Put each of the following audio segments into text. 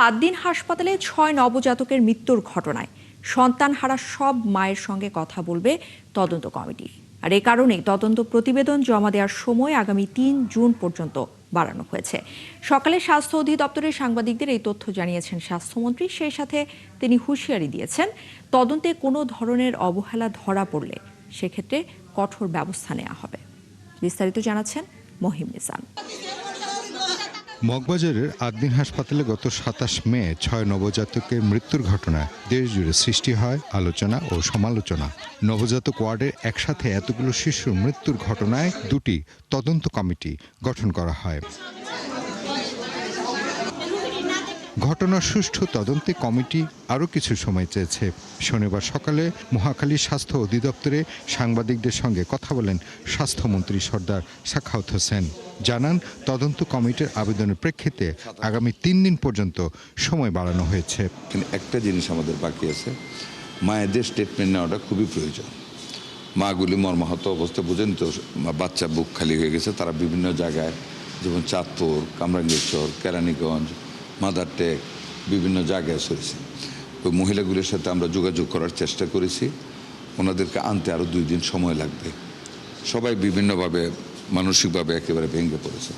আদ্দিন হাসপাতালে ৬ নবজাতকের মৃত্যুর ঘটনায় সন্তানহারা সব মায়ের সঙ্গে কথা বলবে তদন্ত কমিটি। আর এ কারণেই তদন্ত প্রতিবেদন জমা দেওয়ার সময় আগামী ৩ জুন পর্যন্ত বাড়ানো হয়েছে। সকালে স্বাস্থ্য অধিদপ্তরের সাংবাদিকদের এই তথ্য জানিয়েছেন স্বাস্থ্যমন্ত্রী। সেই সাথে তিনি হুঁশিয়ারি দিয়েছেন, তদন্তে কোনো ধরনের অবহেলা ধরা পড়লে সেক্ষেত্রে কঠোর ব্যবস্থা নেওয়া হবে। বিস্তারিত জানাচ্ছেন মহিম নিজাম। মগবাজারের আদ্দিন হাসপাতালে গত ২৭ মে ৬ নবজাতকের মৃত্যুর ঘটনায় দেশ জুড়ে সৃষ্টি হয় আলোচনা ও সমালোচনা। নবজাতক ওয়ার্ডের একসাথে এতগুলো শিশুর মৃত্যুর ঘটনায় দুটি তদন্ত কমিটি গঠন করা হয়। ঘটনার সুষ্ঠু তদন্তে কমিটি আরও কিছু সময় চেয়েছে। শনিবার সকালে মহাখালী স্বাস্থ্য অধিদপ্তরে সাংবাদিকদের সঙ্গে কথা বলেন স্বাস্থ্যমন্ত্রী সর্দার সাখাওয়াত হোসেন। জানান, তদন্ত কমিটির আবেদনের প্রেক্ষিতে আগামী ৩ দিন পর্যন্ত সময় বাড়ানো হয়েছে। একটা জিনিস আমাদের বাকি আছে, মায়েদের স্টেটমেন্ট নেওয়াটা খুবই প্রয়োজন। মাগুলি মর্মাহত অবস্থায় বোঝেন তো, বাচ্চা বুক খালি হয়ে গেছে, তারা বিভিন্ন জায়গায় যেমন চাঁদপুর, কামরাঙ্গীরচর, কেরানীগঞ্জ, মাদারটেক বিভিন্ন জায়গায় সরেছে। ওই মহিলাগুলির সাথে আমরা যোগাযোগ করার চেষ্টা করেছি। ওনাদেরকে আনতে আরও 2 দিন সময় লাগবে। সবাই বিভিন্নভাবে মানসিকভাবে একেবারে ভেঙে পড়েছে।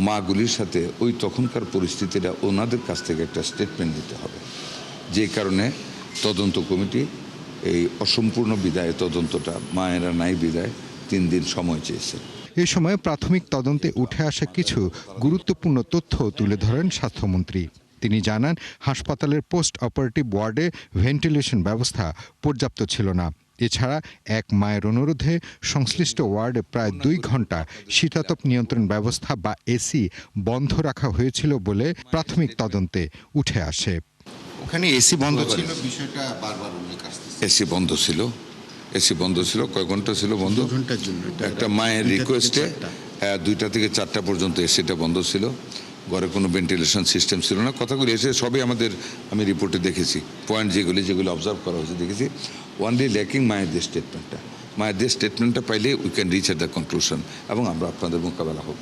মাগুলির সাথে ওই তখনকার পরিস্থিতিটা ওনাদের কাছ থেকে একটা স্টেটমেন্ট দিতে হবে। যে কারণে তদন্ত কমিটি এই অসম্পূর্ণ বিদায় তদন্তটা, মায়েরা নাই বিদায়, 3 দিন সময় চেয়েছে। এ সময় প্রাথমিক তদন্তে উঠে আসা কিছু গুরুত্বপূর্ণ তথ্য তুলে ধরেন স্বাস্থ্যমন্ত্রী। তিনি জানান, হাসপাতালের পোস্ট অপারেটিভ ওয়ার্ডে ভেন্টিলেশন ব্যবস্থা পর্যাপ্ত ছিল না। এছাড়া এক মায়ের অনুরোধে সংশ্লিষ্ট ওয়ার্ডে প্রায় 2 ঘন্টা শীতাতপ নিয়ন্ত্রণ ব্যবস্থা বা এসি বন্ধ রাখা হয়েছিল বলে প্রাথমিক তদন্তে উঠে আসে। ওখানে এসি বন্ধ ছিল, বিষয়টা বারবার উল্লেখ আসছে। এসি বন্ধ ছিল, এসি বন্ধ ছিল। কয় ঘন্টা ছিল বন্ধ? 2 ঘন্টার জন্য। একটা মায়ের রিকোয়েস্টে 2টা থেকে 4টা পর্যন্ত এসিটা বন্ধ ছিল। ঘরে কোনো ভেন্টিলেশন সিস্টেম ছিল না। কথাগুলি এসে সবই আমি রিপোর্টে দেখেছি, পয়েন্ট যেগুলি অবজার্ভ করা হয়েছে দেখেছি। ওয়ানলি ল্যাকিং মায়েদের স্টেটমেন্টটা। মায়েদের স্টেটমেন্টটা পাইলে we can reach at the conclusion, এবং আমরা আপনাদের মোকাবেলা হব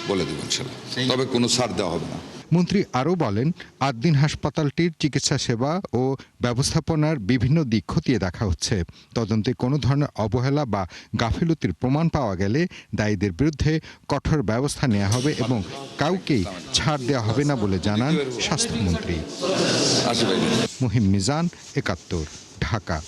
বলে দেবো ইনশাল্লাহ। তবে কোনো ছাড় দেওয়া হবে না। মন্ত্রী আরও বলেন, আদ্দিন হাসপাতালটির চিকিৎসা সেবা ও ব্যবস্থাপনার বিভিন্ন দিক খতিয়ে দেখা হচ্ছে। তদন্তে কোনো ধরনের অবহেলা বা গাফিলতির প্রমাণ পাওয়া গেলে দায়ীদের বিরুদ্ধে কঠোর ব্যবস্থা নেওয়া হবে এবং কাউকেই ছাড় দেওয়া হবে না বলে জানান স্বাস্থ্যমন্ত্রী। আসবে মহিম মিজান, ৭১, ঢাকা।